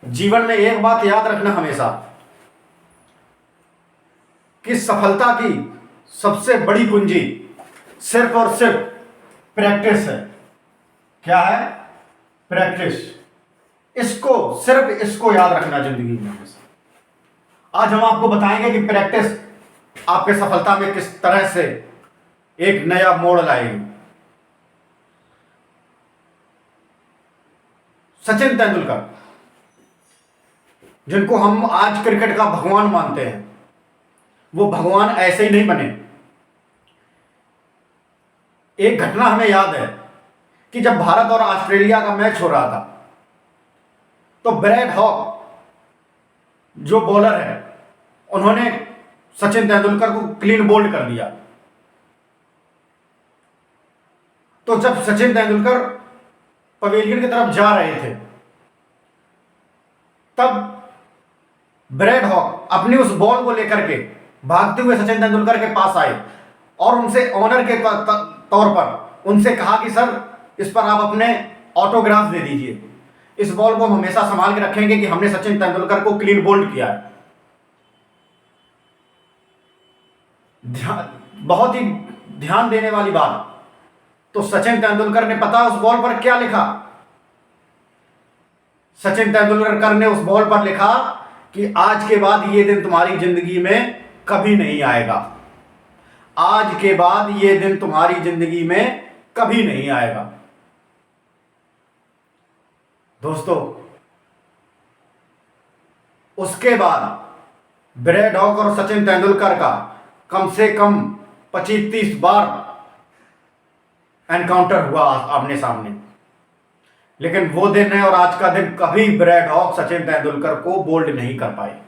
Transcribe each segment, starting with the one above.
जीवन में एक बात याद रखना हमेशा कि सफलता की सबसे बड़ी पूंजी सिर्फ और सिर्फ प्रैक्टिस है। क्या है? प्रैक्टिस। सिर्फ इसको याद रखना जिंदगी में हमेशा। आज हम आपको बताएंगे कि प्रैक्टिस आपके सफलता में किस तरह से एक नया मोड़ लाएगी। सचिन तेंदुलकर, जिनको हम आज क्रिकेट का भगवान मानते हैं, वो भगवान ऐसे ही नहीं बने। एक घटना हमें याद है कि जब भारत और ऑस्ट्रेलिया का मैच हो रहा था तो ब्रैड हॉक जो बॉलर है, उन्होंने सचिन तेंदुलकर को क्लीन बोल्ड कर दिया। तो जब सचिन तेंदुलकर पवेलियन की तरफ जा रहे थे, तब ब्रैड हॉक अपनी उस बॉल को लेकर के भागते हुए सचिन तेंदुलकर के पास आए और उनसे ऑनर के तौर पर उनसे कहा कि सर, इस पर आप अपने ऑटोग्राफ दे दीजिए। इस बॉल को हम हमेशा संभाल के रखेंगे कि हमने सचिन तेंदुलकर को क्लीन बोल्ड किया है। बहुत ही ध्यान देने वाली बात, तो सचिन तेंदुलकर ने पता उस बॉल पर क्या लिखा? सचिन तेंदुलकर ने उस बॉल पर लिखा कि आज के बाद ये दिन तुम्हारी जिंदगी में कभी नहीं आएगा। आज के बाद ये दिन तुम्हारी जिंदगी में कभी नहीं आएगा। दोस्तों, उसके बाद ब्रैड हॉक और सचिन तेंदुलकर का कम से कम 25-30 बार एनकाउंटर हुआ आमने सामने, लेकिन वो दिन है और आज का दिन कभी ब्रैड हॉक सचिन तेंदुलकर को बोल्ड नहीं कर पाए।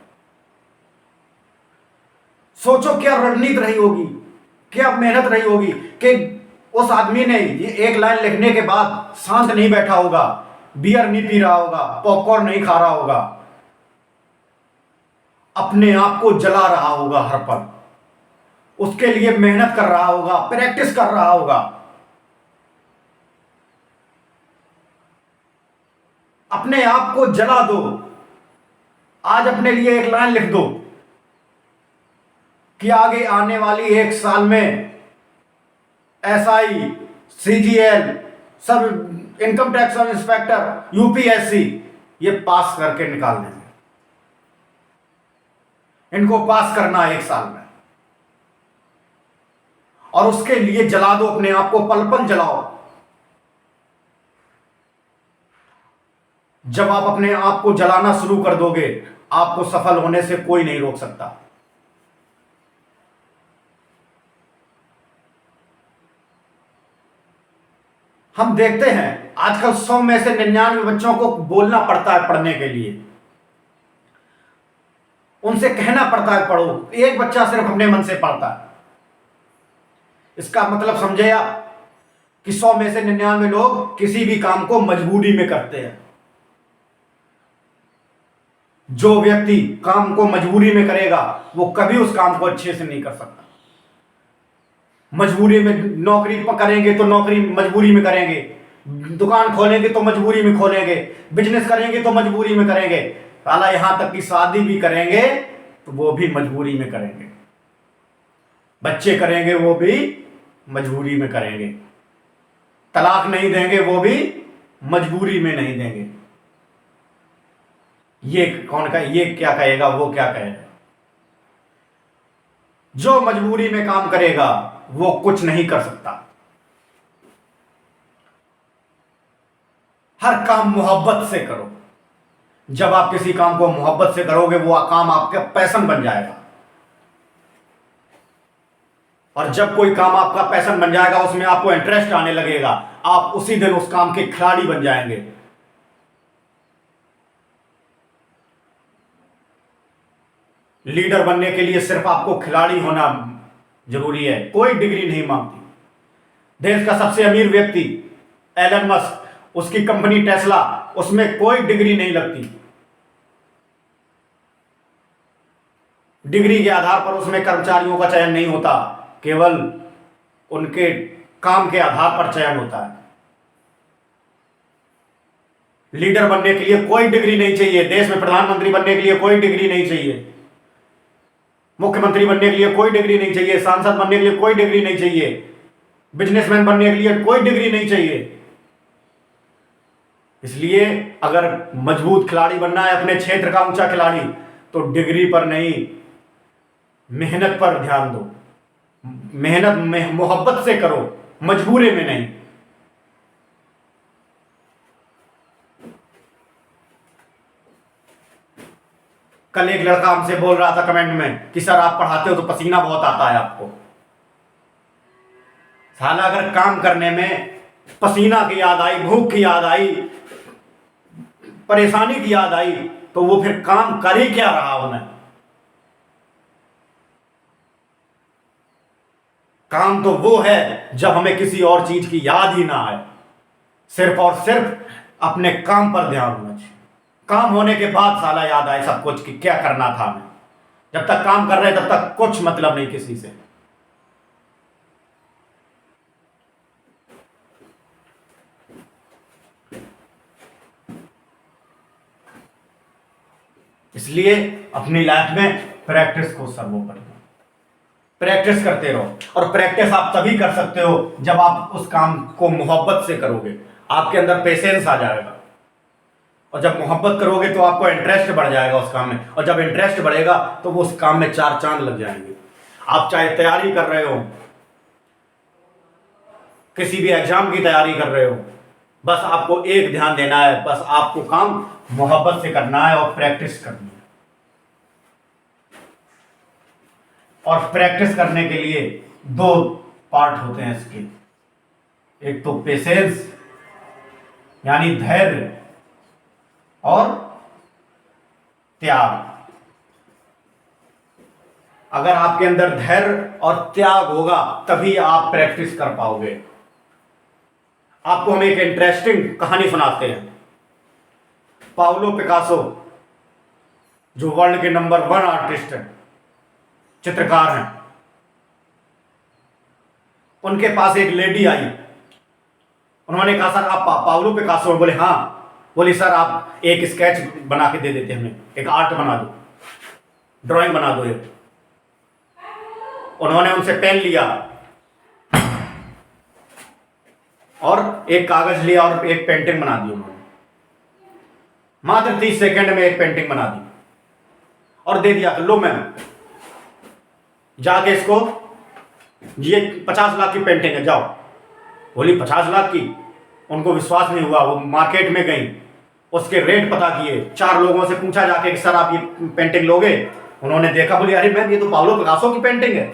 सोचो क्या रणनीति रही होगी, क्या मेहनत रही होगी कि उस आदमी ने ये एक लाइन लिखने के बाद शांत नहीं बैठा होगा, बियर नहीं पी रहा होगा, पॉपकॉर्न नहीं खा रहा होगा, अपने आप को जला रहा होगा हर पल, उसके लिए मेहनत कर रहा होगा, प्रैक्टिस कर रहा होगा। अपने आप को जला दो। आज अपने लिए एक लाइन लिख दो कि आगे आने वाली 1 साल में एसआई, सीजीएल, सब इनकम टैक्स इंस्पेक्टर, यूपीएससी, ये पास करके निकाल देंगे। इनको पास करना है 1 साल में, और उसके लिए जला दो अपने आप को, पल पल जलाओ। जब आप अपने आप को जलाना शुरू कर दोगे, आपको सफल होने से कोई नहीं रोक सकता। हम देखते हैं आजकल 100 में से 99 बच्चों को बोलना पड़ता है पढ़ने के लिए, उनसे कहना पड़ता है पढ़ो। एक बच्चा सिर्फ अपने मन से पढ़ता है। इसका मतलब समझे आप कि 100 में से 99 लोग किसी भी काम को मजबूरी में करते हैं। जो व्यक्ति काम को मजबूरी में करेगा वो कभी उस काम को अच्छे से नहीं कर सकता। मजबूरी में नौकरी करेंगे तो नौकरी मजबूरी में करेंगे, दुकान खोलेंगे तो मजबूरी में खोलेंगे, बिजनेस करेंगे तो मजबूरी में करेंगे, साला यहां तक कि शादी भी करेंगे तो वो भी मजबूरी में करेंगे, बच्चे करेंगे वो भी मजबूरी में करेंगे, तलाक नहीं देंगे वो भी मजबूरी में नहीं देंगे। ये कौन का, ये क्या कहेगा, वो क्या कहेगा? जो मजबूरी में काम करेगा वो कुछ नहीं कर सकता। हर काम मोहब्बत से करो। जब आप किसी काम को मोहब्बत से करोगे, वो काम आपका पैशन बन जाएगा। और जब कोई काम आपका पैशन बन जाएगा, उसमें आपको इंटरेस्ट आने लगेगा, आप उसी दिन उस काम के खिलाड़ी बन जाएंगे। लीडर बनने के लिए सिर्फ आपको खिलाड़ी होना जरूरी है, कोई डिग्री नहीं मांगती। देश का सबसे अमीर व्यक्ति एलन मस्क, उसकी कंपनी टेस्ला, उसमें कोई डिग्री नहीं लगती। डिग्री के आधार पर उसमें कर्मचारियों का चयन नहीं होता, केवल उनके काम के आधार पर चयन होता है। लीडर बनने के लिए कोई डिग्री नहीं चाहिए, देश में प्रधानमंत्री बनने के लिए कोई डिग्री नहीं चाहिए, मुख्यमंत्री बनने के लिए कोई डिग्री नहीं चाहिए, सांसद बनने के लिए कोई डिग्री नहीं चाहिए, बिजनेसमैन बनने के लिए कोई डिग्री नहीं चाहिए। इसलिए अगर मजबूत खिलाड़ी बनना है, अपने क्षेत्र का ऊंचा खिलाड़ी, तो डिग्री पर नहीं, मेहनत पर ध्यान दो। मेहनत में मोहब्बत से करो, मजबूरी में नहीं। कल एक लड़का हमसे बोल रहा था कमेंट में कि सर आप पढ़ाते हो तो पसीना बहुत आता है आपको। साला अगर काम करने में पसीना की याद आई, भूख की याद आई, परेशानी की याद आई, तो वो फिर काम कर ही क्या रहा उन्हें। काम तो वो है जब हमें किसी और चीज की याद ही ना आए, सिर्फ और सिर्फ अपने काम पर ध्यान होना चाहिए। काम होने के बाद साला याद आए सब कुछ कि क्या करना था हमें। जब तक काम कर रहे तब तक कुछ मतलब नहीं किसी से। इसलिए अपनी लाइफ में प्रैक्टिस को सर्वोपरि, प्रैक्टिस करते रहो। और प्रैक्टिस आप तभी कर सकते हो जब आप उस काम को मोहब्बत से करोगे, आपके अंदर पेशेंस आ जाएगा। और जब मोहब्बत करोगे तो आपको इंटरेस्ट बढ़ जाएगा उस काम में, और जब इंटरेस्ट बढ़ेगा तो वो उस काम में चार चांद लग जाएंगे। आप चाहे तैयारी कर रहे हो, किसी भी एग्जाम की तैयारी कर रहे हो, बस आपको एक ध्यान देना है, बस आपको काम मोहब्बत से करना है और प्रैक्टिस करनी है। और प्रैक्टिस करने के लिए दो पार्ट होते हैं इसके, एक तो पेशेंस यानी धैर्य, और त्याग। अगर आपके अंदर धैर्य और त्याग होगा तभी आप प्रैक्टिस कर पाओगे। आपको हम एक इंटरेस्टिंग कहानी सुनाते हैं। पाब्लो पिकासो, जो वर्ल्ड के नंबर 1 आर्टिस्ट हैं, चित्रकार हैं, उनके पास एक लेडी आई। उन्होंने कहा सर आप पाब्लो पिकासो हैं? बोले हाँ। बोली सर आप एक स्केच बना के दे देते हमें, एक आर्ट बना दो, ड्राइंग बना दो एक। उन्होंने उनसे पेन लिया और एक कागज लिया और एक पेंटिंग बना दी। उन्होंने मात्र 30 सेकंड में एक पेंटिंग बना दी और दे दिया, लो मैम जाके इसको, ये 50 लाख की पेंटिंग है, जाओ। बोली 50 लाख की? उनको विश्वास नहीं हुआ। वो मार्केट में गई, उसके रेट पता किए, 4 लोगों से पूछा जाके कि सर आप ये पेंटिंग लोगे? उन्होंने देखा, बोली अरे मैम ये तो पाब्लो पिकासो की पेंटिंग है।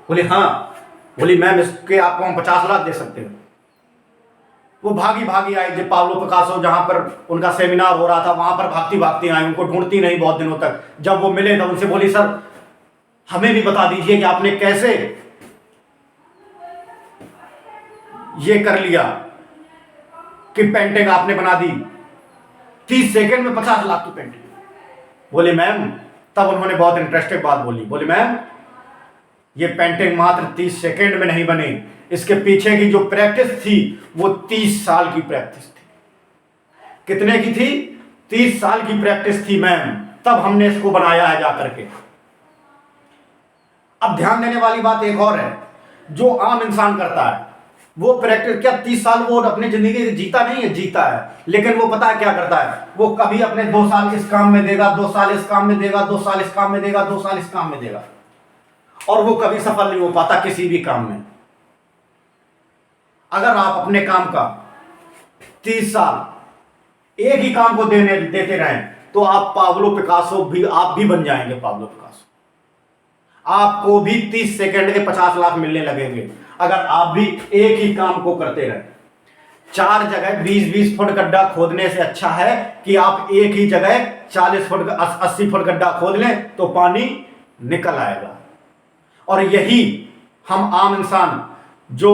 बोली हाँ। बोली मैम इसके आपको हम 50 लाख दे सकते हैं। वो भागी भागी आई, जब पाब्लो पिकासो जहां पर उनका सेमिनार हो रहा था वहां पर भागती भागती आई, उनको ढूंढती नहीं बहुत दिनों तक। जब वो मिले तब उनसे बोली सर हमें भी बता दीजिए कि आपने कैसे ये कर लिया कि पेंटिंग आपने बना दी 30 सेकंड में 50 लाख की पेंटिंग। बोले मैम, तब उन्होंने बहुत इंटरेस्टिंग बात बोली। बोले मैम ये पेंटिंग मात्र 30 सेकंड में नहीं बनी, इसके पीछे की जो प्रैक्टिस थी वो 30 साल की प्रैक्टिस थी। कितने की थी? 30 साल की प्रैक्टिस थी मैम, तब हमने इसको बनाया है जाकर के। अब ध्यान देने वाली बात एक और है, जो आम इंसान करता है वो प्रैक्टिस, क्या 30 साल वो अपनी जिंदगी जीता नहीं है? जीता है, लेकिन वो पता है क्या करता है? वो कभी अपने 2 साल इस काम में देगा, 2 साल इस काम में देगा, 2 साल इस काम में देगा, 2 साल इस काम में देगा, और वो कभी सफल नहीं हो पाता किसी भी काम में। अगर आप अपने काम का 30 साल एक ही काम को देते रहें तो आप पाब्लो पिकासो भी, आप भी बन जाएंगे पाब्लो पिकासो। आपको भी 30 सेकंड के 50 लाख मिलने लगेंगे अगर आप भी एक ही काम को करते रहे। 4 जगह 20-20 फुट गड्ढा खोदने से अच्छा है कि आप एक ही जगह 40 फुट 80 फुट गड्ढा खोद लें तो पानी निकल आएगा। और यही हम आम इंसान जो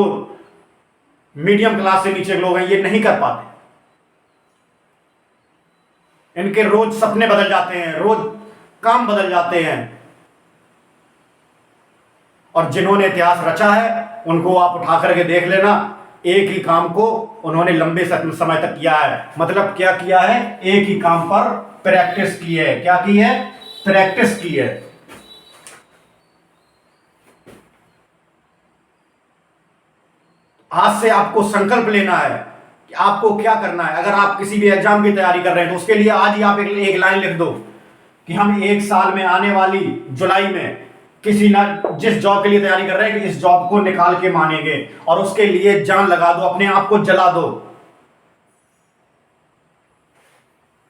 मीडियम क्लास से नीचे के लोग हैं ये नहीं कर पाते। इनके रोज सपने बदल जाते हैं, रोज काम बदल जाते हैं, और जिन्होंने इतिहास रचा है उनको आप उठा करके देख लेना, एक ही काम को उन्होंने लंबे समय तक किया है। मतलब क्या किया है? एक ही काम पर प्रैक्टिस की है। क्या की है? प्रैक्टिस की है। आज से आपको संकल्प लेना है कि आपको क्या करना है। अगर आप किसी भी एग्जाम की तैयारी कर रहे हैं तो उसके लिए आज ही आप एक लाइन लिख दो कि हम 1 साल में आने वाली जुलाई में किसी ना जिस जॉब के लिए तैयारी कर रहे हैं कि इस जॉब को निकाल के मानेंगे, और उसके लिए जान लगा दो, अपने आप को जला दो,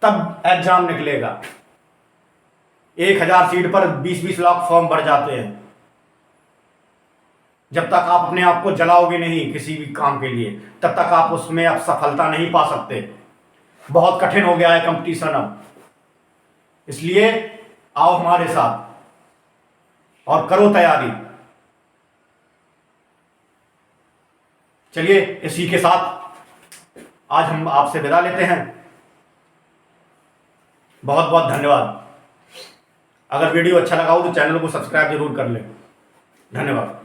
तब एग्जाम निकलेगा। 1000 सीट पर 20-20 लाख फॉर्म भर जाते हैं। जब तक आप अपने आप को जलाओगे नहीं किसी भी काम के लिए, तब तक आप उसमें आप सफलता नहीं पा सकते। बहुत कठिन हो गया है कंपटीशन अब। इसलिए आओ हमारे साथ और करो तैयारी। चलिए इसी के साथ आज हम आपसे विदा लेते हैं। बहुत बहुत धन्यवाद। अगर वीडियो अच्छा लगा हो तो चैनल को सब्सक्राइब जरूर कर लें। धन्यवाद।